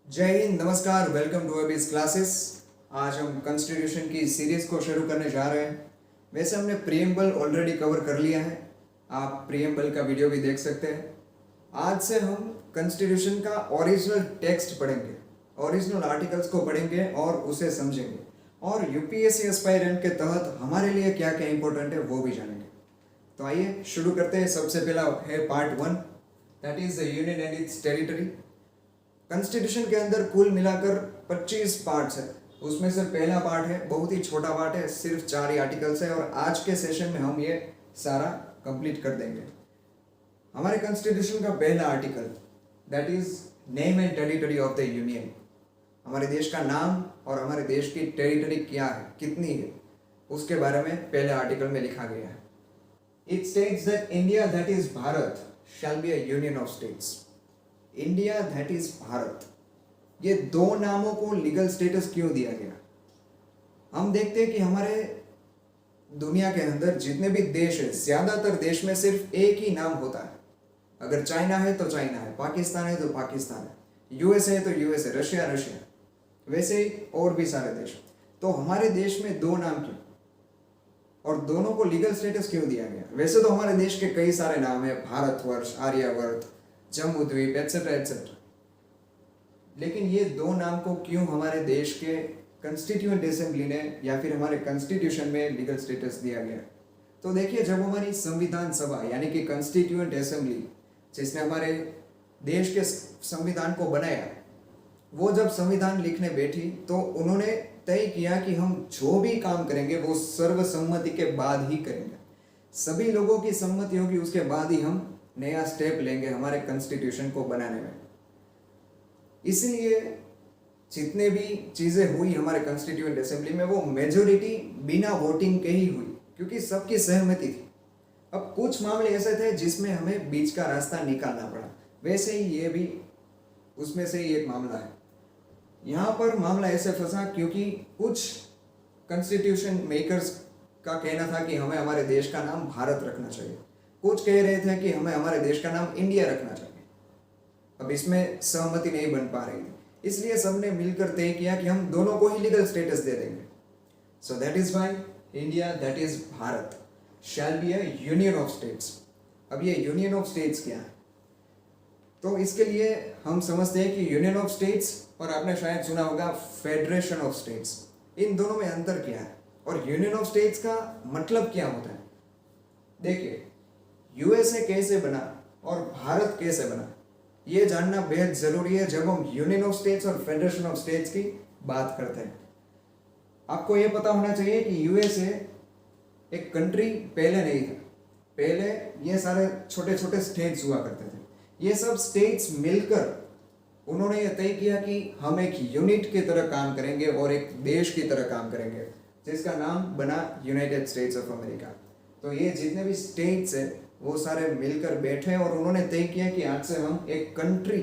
जय हिंद, नमस्कार, welcome to अबीज classes. आज हम कॉन्स्टिट्यूशन की सीरीज को शुरू करने जा रहे हैं। वैसे हमने प्रीएम्बल ऑलरेडी कवर कर लिया है, आप प्रीएम्बल का वीडियो भी देख सकते हैं। आज से हम कॉन्स्टिट्यूशन का ओरिजिनल टेक्स्ट पढ़ेंगे, ओरिजिनल आर्टिकल्स को पढ़ेंगे और उसे समझेंगे, और यूपीएससी एस्पायरेंट के तहत हमारे लिए क्या क्या इंपॉर्टेंट है वो भी जानेंगे। तो आइए शुरू करते हैं। सबसे पहला है part 1, that is the union and it's territory. Constitution के अंदर कुल मिलाकर 25 पार्ट्स है। उसमें से पहला पार्ट है, बहुत ही छोटा पार्ट है, सिर्फ 4 ही आर्टिकल्स है, और आज के सेशन में हम ये सारा कंप्लीट कर देंगे। हमारे कॉन्स्टिट्यूशन का पहला article, that is name and territory of the union. हमारे देश का नाम और हमारे देश की टेरिटरी क्या है, कितनी है, उसके बारे में पहले आर्टिकल में लिखा गया है। It states that India, that is Bharat, shall be a union of states. India, that is Bharat, ये दो नामों को लीगल स्टेटस क्यों दिया गया? हम देखते हैं कि हमारे दुनिया के अंदर जितने भी देश है, ज्यादातर देश में सिर्फ एक ही नाम होता है। अगर चाइना है तो चाइना है, पाकिस्तान है तो पाकिस्तान है, यूएसए है तो यूएसए, रशिया रशिया, वैसे ही और भी सारे देश। तो हमारे देश में दो नाम क्यों, और दोनों को लीगल स्टेटस क्यों दिया गया? वैसे तो हमारे देश के कई सारे नाम है, भारतवर्ष, आर्यवर्त, जम्बूद्वीप, एटसेट्रा एटसेट्रा, लेकिन ये दो नाम को क्यों हमारे देश के कॉन्स्टिट्यूएंट असेंबली ने या फिर हमारे कॉन्स्टिट्यूशन में लीगल स्टेटस दिया गया? तो देखिए, जब हमारी संविधान सभा यानी कि कॉन्स्टिट्यूएंट असेंबली, जिसने हमारे देश के संविधान को बनाया, वो जब संविधान लिखने बैठी तो उन्होंने तय किया कि हम जो भी काम करेंगे वो सर्वसम्मति के बाद ही करेंगे। सभी लोगों की सम्मति होगी, उसके बाद ही हम नया स्टेप लेंगे हमारे कॉन्स्टिट्यूशन को बनाने में। इसलिए जितने भी चीज़ें हुई हमारे कॉन्स्टिट्यूएंट असेंबली में, वो मेजोरिटी बिना वोटिंग के ही हुई, क्योंकि सबकी सहमति थी। अब कुछ मामले ऐसे थे जिसमें हमें बीच का रास्ता निकालना पड़ा, वैसे ही ये भी उसमें से ही एक मामला है। यहाँ पर मामला ऐसे फंसा क्योंकि कुछ कॉन्स्टिट्यूशन मेकर्स का कहना था कि हमें हमारे देश का नाम भारत रखना चाहिए, कुछ कह रहे थे कि हमें हमारे देश का नाम इंडिया रखना चाहिए। अब इसमें सहमति नहीं बन पा रही थी, इसलिए सबने मिलकर तय किया कि हम दोनों को ही लीगल स्टेटस दे देंगे। So that is why India, that is Bharat, shall be a union of states. अब ये यूनियन ऑफ स्टेट्स क्या है? तो इसके लिए हम समझते हैं कि यूनियन ऑफ स्टेट्स, और आपने शायद सुना होगा फेडरेशन ऑफ स्टेट्स, इन दोनों में अंतर क्या है और यूनियन ऑफ स्टेट्स का मतलब क्या होता है? देखिए, यूएसए कैसे बना और भारत कैसे बना, ये जानना बेहद जरूरी है जब हम यूनियन ऑफ स्टेट्स और फेडरेशन ऑफ स्टेट्स की बात करते हैं। आपको ये पता होना चाहिए कि यूएसए एक कंट्री पहले नहीं था। पहले ये सारे छोटे छोटे स्टेट्स हुआ करते थे। ये सब स्टेट्स मिलकर उन्होंने ये तय किया कि हम एक यूनिट की तरह काम करेंगे और एक देश की तरह काम करेंगे, जिसका नाम बना यूनाइटेड स्टेट्स ऑफ अमेरिका। तो ये जितने भी स्टेट्स है वो सारे मिलकर बैठे और उन्होंने तय किया कि आज से हम एक कंट्री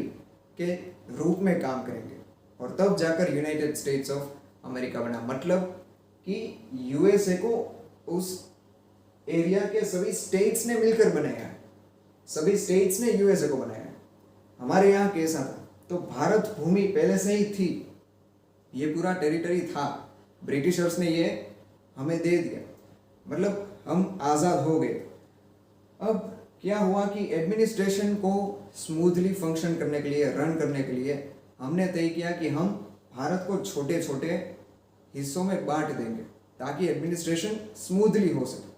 के रूप में काम करेंगे, और तब जाकर यूनाइटेड स्टेट्स ऑफ अमेरिका बना। मतलब कि यूएसए को उस एरिया के सभी स्टेट्स ने मिलकर बनाया है, सभी स्टेट्स ने यूएसए को बनाया है। हमारे यहाँ कैसा था? तो भारत भूमि पहले से ही थी, ये पूरा टेरिटरी था, ब्रिटिशर्स ने ये हमें दे दिया, मतलब हम आज़ाद हो गए। अब क्या हुआ कि एडमिनिस्ट्रेशन को स्मूथली फंक्शन करने के लिए, रन करने के लिए हमने तय किया कि हम भारत को छोटे छोटे हिस्सों में बांट देंगे ताकि एडमिनिस्ट्रेशन स्मूथली हो सके।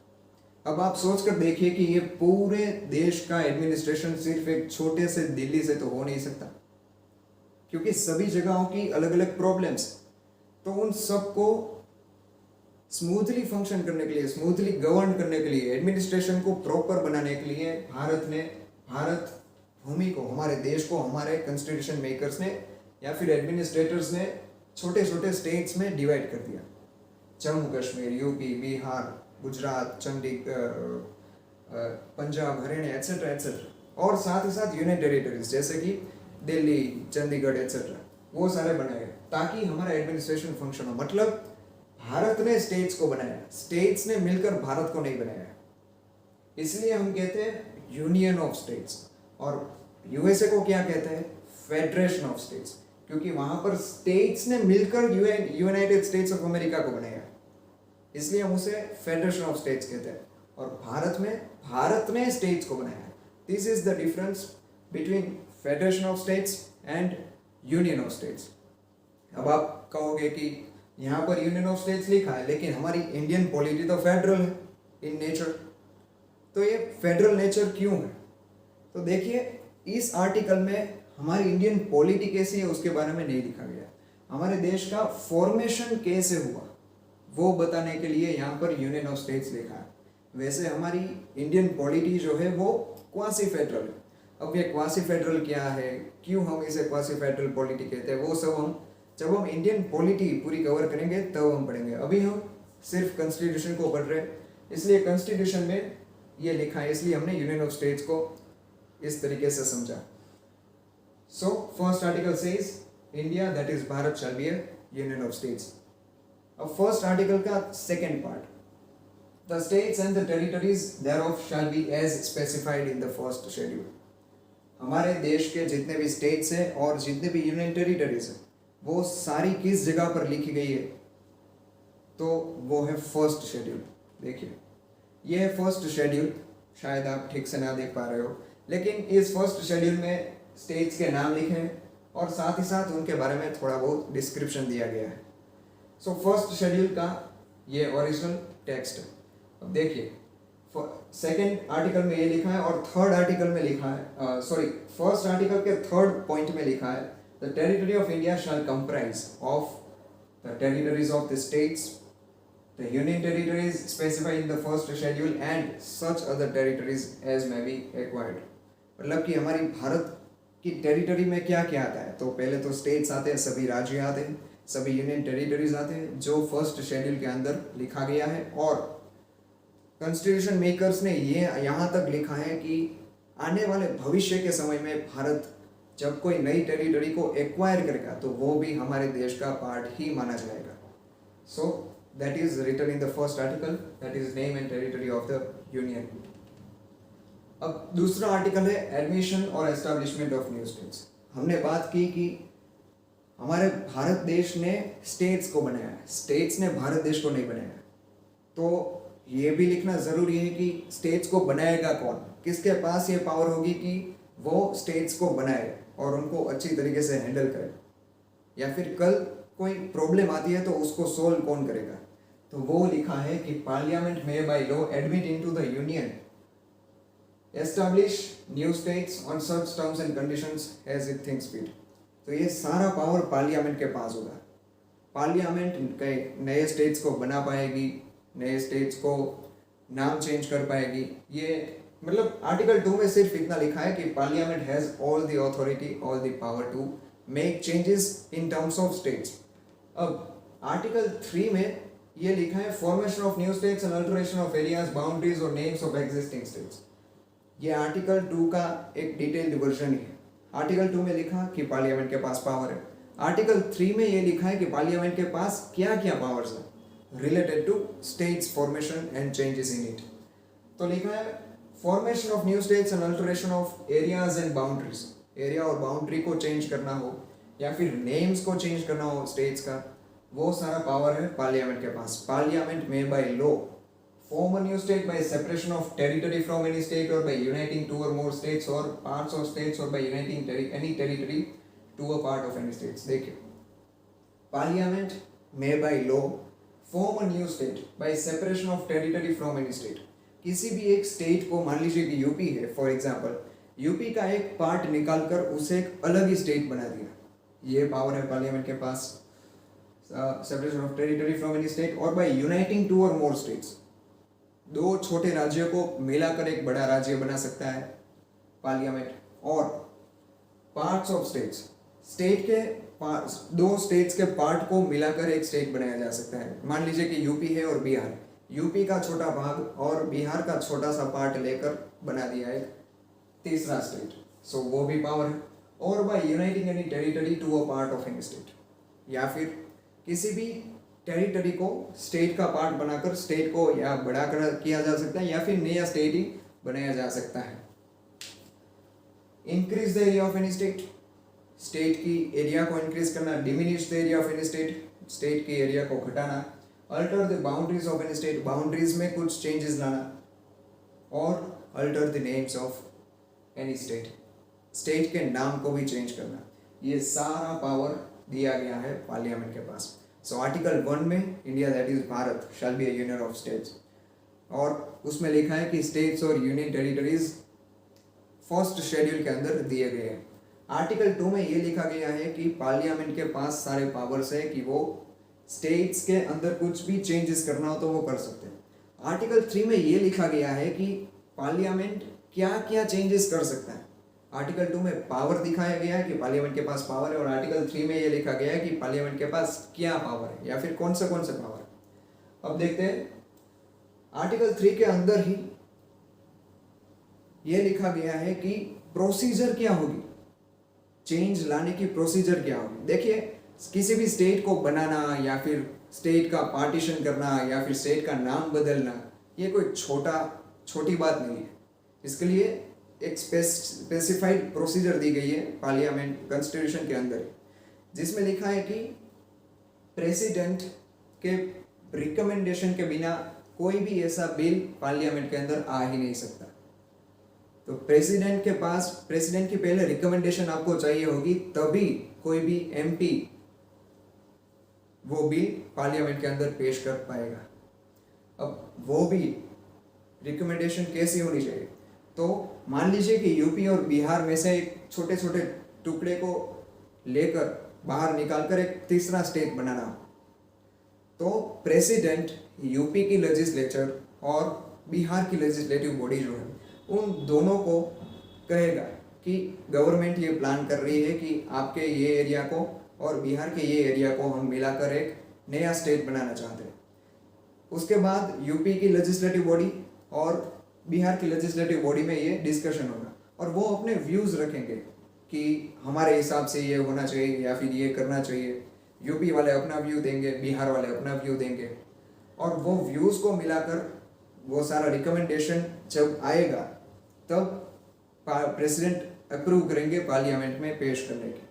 अब आप सोच कर देखिए कि ये पूरे देश का एडमिनिस्ट्रेशन सिर्फ एक छोटे से दिल्ली से तो हो नहीं सकता, क्योंकि सभी जगहों की अलग अलग प्रॉब्लम्स। तो उन सबको स्मूथली फंक्शन करने के लिए, स्मूथली गवर्न करने के लिए, एडमिनिस्ट्रेशन को प्रॉपर बनाने के लिए भारत भूमि को, हमारे देश को, हमारे कॉन्स्टिट्यूशन मेकर्स ने या फिर एडमिनिस्ट्रेटर्स ने छोटे छोटे स्टेट्स में डिवाइड कर दिया। Jammu Kashmir, UP, Bihar, Gujarat, Chandigarh, Punjab, Haryana etcetera etcetera, और साथ ही साथ यूनियन टेरिटरीज जैसे कि दिल्ली, चंडीगढ़ एटसेट्रा, वो सारे बनाए गए ताकि हमारा एडमिनिस्ट्रेशन फंक्शन हो। मतलब भारत ने स्टेट्स को बनाया, स्टेट्स ने मिलकर भारत को नहीं बनाया। इसलिए हम कहते हैं यूनियन ऑफ स्टेट्स, और यूएसए को क्या कहते हैं? Federation of states. क्योंकि वहां पर स्टेट्स ने मिलकर यूनाइटेड स्टेट्स ऑफ अमेरिका को बनाया, इसलिए हम उसे फेडरेशन ऑफ स्टेट्स कहते हैं। और भारत में भारत ने स्टेट्स को बनाया। This is the difference between federation of states and union of states. अब आप कहोगे कि यहाँ पर यूनियन ऑफ स्टेट्स लिखा है, लेकिन हमारी इंडियन पॉलिटी तो फेडरल है इन नेचर, तो ये फेडरल नेचर क्यों है? तो देखिए, इस आर्टिकल में हमारी इंडियन पॉलिटी कैसी है उसके बारे में नहीं लिखा गया। हमारे देश का फॉर्मेशन कैसे हुआ वो बताने के लिए यहाँ पर यूनियन ऑफ स्टेट्स लिखा है। वैसे हमारी इंडियन पॉलिटी जो है वो क्वासी फेडरल है। अब ये क्वासी फेडरल क्या है, क्यों हम इसे क्वासी फेडरल पॉलिटी कहते हैं, वो सब हम जब हम इंडियन पॉलिटी पूरी कवर करेंगे तब हम पढ़ेंगे। अभी हम सिर्फ कॉन्स्टिट्यूशन को पढ़ रहे हैं, इसलिए कॉन्स्टिट्यूशन में ये लिखा है, इसलिए हमने यूनियन ऑफ स्टेट्स को इस तरीके से समझा। So first article says India that is Bharat shall be a union of states. अब फर्स्ट आर्टिकल का second part, the states and the territories thereof shall be as specified in the first schedule. हमारे देश के जितने भी states हैं और जितने भी यूनियन टेरिटरीज हैं वो सारी किस जगह पर लिखी गई है, तो वो है फर्स्ट शेड्यूल। देखिए, ये है फर्स्ट शेड्यूल, शायद आप ठीक से ना देख पा रहे हो, लेकिन इस फर्स्ट शेड्यूल में स्टेट्स के नाम लिखे हैं और साथ ही साथ उनके बारे में थोड़ा बहुत डिस्क्रिप्शन दिया गया है। सो फर्स्ट शेड्यूल का ये ओरिजिनल टेक्स्ट है। अब देखिए, सेकेंड आर्टिकल में ये लिखा है और थर्ड आर्टिकल में लिखा है, फर्स्ट आर्टिकल के थर्ड पॉइंट में लिखा है, the territory of India shall comprise of the territories of the states, the union territories specified in the first schedule and such other territories as may be acquired। मतलब कि हमारी भारत की territory में क्या क्या आता है, तो पहले तो स्टेट्स आते हैं, सभी राज्य आते हैं, सभी यूनियन टेरिटरीज आते हैं जो फर्स्ट शेड्यूल के अंदर लिखा गया है। और कॉन्स्टिट्यूशन मेकर्स ने ये यहाँ तक लिखा है कि आने वाले भविष्य के समय में भारत जब कोई नई टेरिटरी को एक्वायर करेगा तो वो भी हमारे देश का पार्ट ही माना जाएगा। सो that is written in the first article, that is name and territory of the union। अब दूसरा आर्टिकल है एडमिशन और एस्टैब्लिशमेंट ऑफ न्यू स्टेट्स। हमने बात की कि हमारे भारत देश ने स्टेट्स को बनाया है, स्टेट्स ने भारत देश को नहीं बनाया, तो ये भी लिखना ज़रूरी है कि स्टेट्स को बनाएगा कौन, किसके पास ये पावर होगी कि वो स्टेट्स को बनाए और उनको अच्छी तरीके से हैंडल करे, या फिर कल कोई प्रॉब्लम आती है तो उसको सोल्व कौन करेगा। तो वो लिखा है कि पार्लियामेंट में by law admit into the union, establish new states on such terms and conditions as it thinks fit. तो ये सारा पावर पार्लियामेंट के पास होगा। पार्लियामेंट नए स्टेट्स को बना पाएगी, नए स्टेट्स को नाम चेंज कर पाएगी। ये मतलब आर्टिकल 2 में सिर्फ इतना लिखा है कि parliament has all the authority, all the power to make changes in terms of states. अब आर्टिकल 3 में ये लिखा है formation of new states and alteration of areas, boundaries और नेम्स ऑफ एग्जिस्टिंग स्टेट्स। ये आर्टिकल 2 का एक डिटेल्ड वर्जन ही है। आर्टिकल 2 में लिखा कि पार्लियामेंट के पास पावर है, आर्टिकल 3 में ये लिखा है कि पार्लियामेंट के पास क्या क्या पावर्स है related to states formation and changes in it. तो लिखा है formation of new states and alteration of areas and boundaries, area और बाउंड्री को चेंज करना हो या फिर नेम्स को चेंज करना हो स्टेट्स का, वो सारा पावर है पार्लियामेंट के पास। पार्लियामेंट में by law form a new state by separation of territory from any state और बाय यूनाइटिंग टू और मोर स्टेट्स और पार्ट्स ऑफ स्टेट्स और by uniting any territory to a part of any states. देखिए, parliament में by law form a new state by separation of territory from any state. किसी भी एक state को, मान लीजिए कि यूपी है फॉर एग्जाम्पल, यूपी का एक पार्ट निकालकर उसे एक अलग ही स्टेट बना दिया, ये पावर है पार्लियामेंट के पास। Separation of territory from any state और बाय यूनाइटिंग टू और मोर स्टेट्स, दो छोटे राज्यों को मिलाकर एक बड़ा राज्य बना सकता है पार्लियामेंट। और पार्ट्स ऑफ स्टेट्स, स्टेट के दो स्टेट्स के पार्ट को मिलाकर एक स्टेट बनाया जा सकता है। मान लीजिए कि यूपी है और बिहार, यूपी का छोटा भाग और बिहार का छोटा सा पार्ट लेकर बना दिया एक तीसरा स्टेट, सो वो भी पावर है। और by uniting any territory to a part of any state, या फिर किसी भी टेरिटरी को स्टेट का पार्ट बनाकर स्टेट को या बड़ा कर किया जा सकता है या फिर नया स्टेट ही बनाया जा सकता है। Increase the area of any state, state की एरिया को इंक्रीज करना, diminish the area of any state, state की एरिया को घटाना, alter the boundaries of any state, boundaries में कुछ चेंजेस लाना, और alter the names of any state, state के नाम को भी चेंज करना। ये सारा पावर दिया गया है पार्लियामेंट के पास। सो आर्टिकल 1 में India that is Bharat shall be a union of states, और उसमें लिखा है कि स्टेट्स और यूनियन टेरिटरीज फर्स्ट शेड्यूल के अंदर दिए गए हैं। आर्टिकल 2 में ये लिखा गया है कि पार्लियामेंट के पास सारे पावर्स है कि वो स्टेट्स के अंदर कुछ भी चेंजेस करना हो तो वो कर सकते हैं। आर्टिकल 3 में ये लिखा गया है कि पार्लियामेंट क्या क्या चेंजेस कर सकता है। आर्टिकल 2 में पावर दिखाया गया है कि पार्लियामेंट के पास पावर है, और आर्टिकल 3 में ये लिखा गया है कि पार्लियामेंट के पास क्या पावर है या फिर कौन से पावर है। अब देखते हैं आर्टिकल 3 के अंदर ही ये लिखा गया है कि प्रोसीजर क्या होगी, चेंज लाने की प्रोसीजर क्या होगी। देखिए, किसी भी स्टेट को बनाना या फिर स्टेट का पार्टीशन करना या फिर स्टेट का नाम बदलना, ये कोई छोटी बात नहीं है। इसके लिए एक स्पेसिफाइड प्रोसीजर दी गई है पार्लियामेंट कॉन्स्टिट्यूशन के अंदर, जिसमें लिखा है कि प्रेसिडेंट के रिकमेंडेशन के बिना कोई भी ऐसा बिल पार्लियामेंट के अंदर आ ही नहीं सकता। तो प्रेसिडेंट की पहले रिकमेंडेशन आपको चाहिए होगी, तभी कोई भी एमपी वो बिल पार्लियामेंट के अंदर पेश कर पाएगा। अब वो भी रिकमेंडेशन कैसी होनी चाहिए, तो मान लीजिए कि यूपी और बिहार में से एक छोटे छोटे टुकड़े को लेकर बाहर निकालकर एक तीसरा स्टेट बनाना हो, तो प्रेसिडेंट यूपी की लेजिस्लेचर और बिहार की लेजिस्लेटिव बॉडी जो है उन दोनों को कहेगा कि गवर्नमेंट ये प्लान कर रही है कि आपके ये एरिया को और बिहार के ये एरिया को हम मिलाकर एक नया स्टेट बनाना चाहते हैं। उसके बाद यूपी की लेजिस्लेटिव बॉडी और बिहार की लेजिस्लेटिव बॉडी में ये डिस्कशन होगा, और वो अपने व्यूज़ रखेंगे कि हमारे हिसाब से ये होना चाहिए या फिर ये करना चाहिए। यूपी वाले अपना व्यू देंगे, बिहार वाले अपना व्यू देंगे, और वो व्यूज़ को मिलाकर वो सारा रिकमेंडेशन जब आएगा तब प्रेसिडेंट अप्रूव करेंगे पार्लियामेंट में पेश करने की।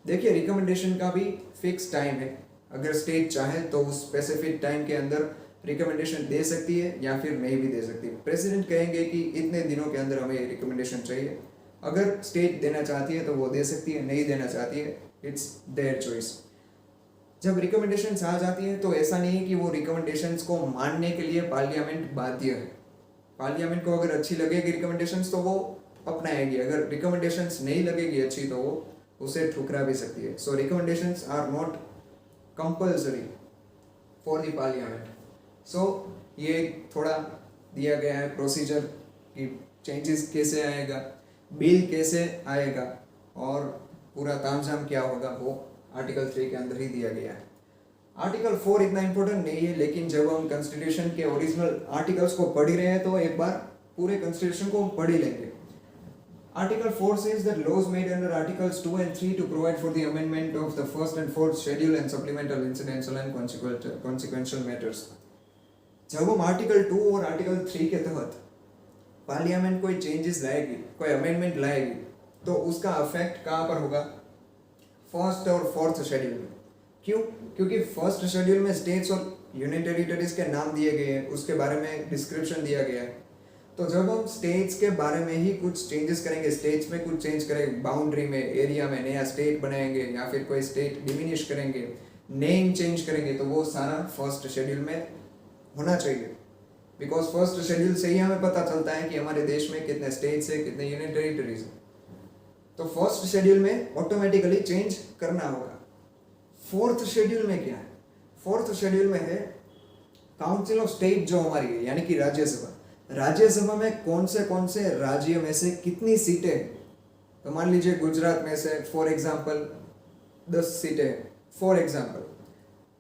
देखिए, रिकमेंडेशन का भी फिक्स टाइम है। अगर स्टेट चाहे तो उस स्पेसिफिक टाइम के अंदर रिकमेंडेशन दे सकती है या फिर नहीं भी दे सकती है। प्रेसिडेंट कहेंगे कि इतने दिनों के अंदर हमें रिकमेंडेशन चाहिए। अगर स्टेट देना चाहती है तो वो दे सकती है, नहीं देना चाहती है इट्स देयर चॉइस। जब रिकमेंडेशंस आ जाती है तो ऐसा नहीं है कि वो रिकमेंडेशंस को मानने के लिए पार्लियामेंट बाध्य है। पार्लियामेंट को अगर अच्छी लगेगी रिकमेंडेशंस तो वो अपनाएगी, अगर रिकमेंडेशंस नहीं लगेगी अच्छी तो वो उसे ठुकरा भी सकती है। So recommendations are not compulsory for the parliament. So ये थोड़ा दिया गया है प्रोसीजर कि चेंजेस कैसे आएगा, बिल कैसे आएगा और पूरा तामझाम क्या होगा, वो आर्टिकल 3 के अंदर ही दिया गया है। आर्टिकल 4 इतना इंपॉर्टेंट नहीं है, लेकिन जब हम कॉन्स्टिट्यूशन के ओरिजिनल आर्टिकल्स को पढ़ ही रहे हैं तो एक बार पूरे कॉन्स्टिट्यूशन को हम पढ़ ही लेंगे। Article 4 says that laws made under Articles 2 and 3 to provide for the amendment of the first and fourth schedule and supplemental incidental and consequential matters। जब हम आर्टिकल 2 और आर्टिकल 3 के तहत पार्लियामेंट कोई चेंजेस लाएगी, कोई अमेंडमेंट लाएगी, तो उसका इफेक्ट कहाँ पर होगा? फर्स्ट और फोर्थ शेड्यूल में। क्यों? क्योंकि फर्स्ट शेड्यूल में स्टेट्स और यूनियन टेरिटरीज के नाम दिए गए हैं, उसके बारे में डिस्क्रिप्शन दिया गया है। तो जब हम स्टेट्स के बारे में ही कुछ चेंजेस करेंगे, स्टेट्स में कुछ चेंज करेंगे, बाउंड्री में, एरिया में नया स्टेट बनाएंगे या फिर कोई स्टेट डिमिनिश करेंगे, नेम चेंज करेंगे, तो वो सारा फर्स्ट शेड्यूल में होना चाहिए। बिकॉज फर्स्ट शेड्यूल से ही हमें पता चलता है कि हमारे देश में कितने स्टेट्स है, कितने यूनियन टेरिटरीज है। तो फर्स्ट शेड्यूल में ऑटोमेटिकली चेंज करना होगा। फोर्थ शेड्यूल में क्या है? फोर्थ शेड्यूल में है काउंसिल ऑफ स्टेट जो हमारी है, यानी कि राज्यसभा। राज्यसभा में कौन से राज्य में से कितनी सीटें हैं? तो मान लीजिए गुजरात में से फॉर एग्जांपल 10 सीटें हैं, फॉर एग्जांपल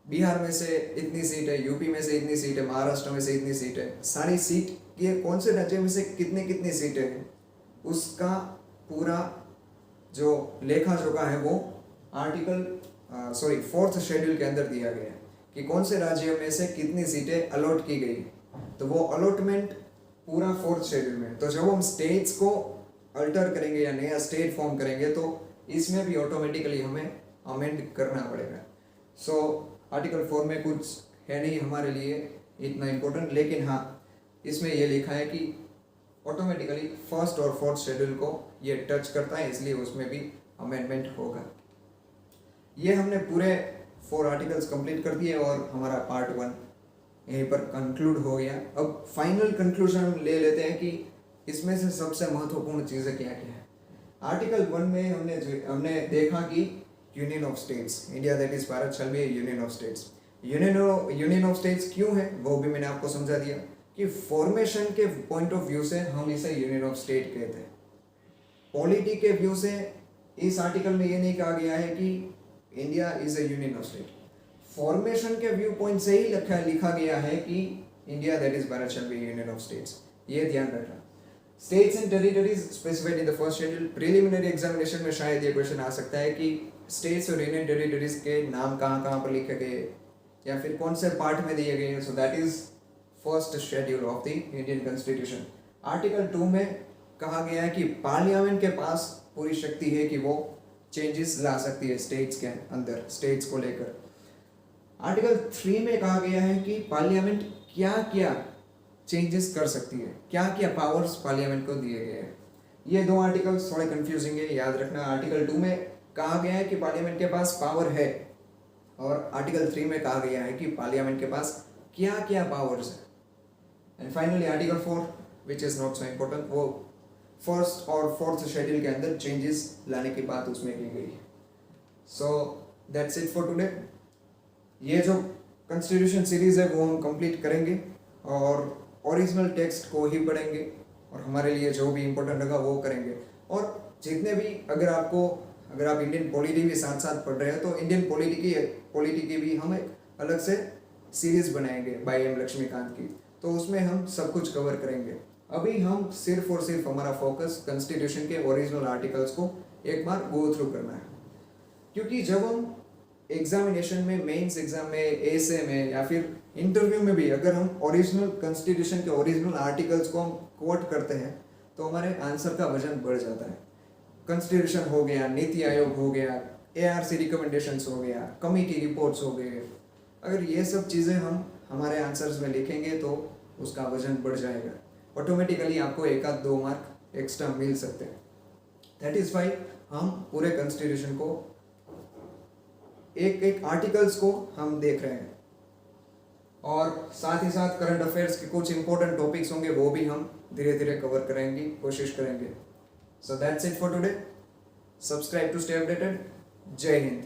बिहार में से इतनी सीट है, यूपी में से इतनी सीट है, महाराष्ट्र में से इतनी सीट है। सारी सीट ये कौन से राज्य में से कितनी सीटें हैं, उसका पूरा जो लेखा जोखा है वो फोर्थ शेड्यूल के अंदर दिया गया है कि कौन से राज्यों में से कितनी सीटें अलॉट की गई। तो वो अलॉटमेंट पूरा फोर्थ शेड्यूल में। तो जब हम स्टेट्स को अल्टर करेंगे या नया स्टेट फॉर्म करेंगे तो इसमें भी ऑटोमेटिकली हमें अमेंड करना पड़ेगा। सो आर्टिकल 4 में कुछ है नहीं हमारे लिए इतना इम्पोर्टेंट, लेकिन हाँ इसमें ये लिखा है कि ऑटोमेटिकली फर्स्ट और फोर्थ शेड्यूल को ये टच करता है, इसलिए उसमें भी अमेंडमेंट होगा। ये हमने पूरे 4 आर्टिकल्स कंप्लीट कर दिए और हमारा पार्ट 1 यहीं पर कंक्लूड हो गया। अब फाइनल कंक्लूजन हम ले लेते हैं कि इसमें से सबसे महत्वपूर्ण चीज़ें क्या क्या है। आर्टिकल 1 में हमने देखा कि union of states, India that is Bharat shall B union of states. Union of states क्यों है वो भी मैंने आपको समझा दिया कि फॉर्मेशन के पॉइंट ऑफ व्यू से हम इसे यूनियन ऑफ स्टेट कहते हैं। पॉलिटी के व्यू से इस आर्टिकल में ये नहीं कहा गया है कि India is A union of state. Formation के व्यू पॉइंट से ही लिखा गया है कि India that is Bharat shall B union of states. ये ध्यान रखना। States and territories specified in the first schedule. Preliminary examination में शायद ये क्वेश्चन आ सकता है कि स्टेट्स और यूनियन टेरिटरीज के नाम कहाँ कहाँ पर लिखे गए या फिर कौन से पार्ट में दिए गए हैं। So that is first schedule of the Indian constitution. Article 2 में कहा गया है कि पार्लियामेंट के पास पूरी शक्ति है कि वो चेंजेस ला सकती है स्टेट्स के अंदर, स्टेट्स को लेकर। आर्टिकल 3 में कहा गया है कि पार्लियामेंट क्या क्या चेंजेस कर सकती है, क्या क्या पावर्स पार्लियामेंट को दिए गए हैं। ये 2 आर्टिकल्स थोड़े कंफ्यूजिंग है, याद रखना। आर्टिकल 2 में कहा गया है कि पार्लियामेंट के पास पावर है और आर्टिकल 3 में कहा गया है कि पार्लियामेंट के पास क्या क्या पावर्स है। And finally article 4 which is not so important, वो फर्स्ट और फोर्थ शेड्यूल के अंदर चेंजेस लाने की बात उसमें की गई है। सो दैट्स इट फॉर टुडे। ये जो कॉन्स्टिट्यूशन सीरीज है वो हम कंप्लीट करेंगे और ओरिजिनल टेक्स्ट को ही पढ़ेंगे और हमारे लिए जो भी इम्पोर्टेंट लगा वो करेंगे। और जितने भी अगर आप इंडियन पॉलिटी भी साथ साथ पढ़ रहे हैं तो इंडियन पॉलिटी की भी हम एक अलग से सीरीज बनाएंगे बाय एम लक्ष्मीकांत की, तो उसमें हम सब कुछ कवर करेंगे। अभी हम सिर्फ और सिर्फ हमारा फोकस कॉन्स्टिट्यूशन के ओरिजिनल आर्टिकल्स को एक बार गो थ्रू करना है, क्योंकि जब हम एग्जामिनेशन में, मेंस एग्जाम में, एसे में या फिर इंटरव्यू में भी अगर हम ओरिजिनल कॉन्स्टिट्यूशन के ओरिजिनल आर्टिकल्स को हम कोट करते हैं तो हमारे आंसर का वजन बढ़ जाता है। कॉन्स्टिट्यूशन हो गया, नीति आयोग हो गया, ARC रिकमेंडेशंस हो गया, कमिटी रिपोर्ट्स हो गए, अगर ये सब चीज़ें हम हमारे आंसर्स में लिखेंगे तो उसका वजन बढ़ जाएगा। ऑटोमेटिकली आपको 1-2 मार्क एक्स्ट्रा मिल सकते हैं। दैट इज़ वाई हम पूरे कॉन्स्टिट्यूशन को एक आर्टिकल्स को हम देख रहे हैं और साथ ही साथ करंट अफेयर्स के कुछ इंपॉर्टेंट टॉपिक्स होंगे वो भी हम धीरे धीरे कवर करेंगे, कोशिश करेंगे। So that's it for today. Subscribe to stay updated. जय हिंद।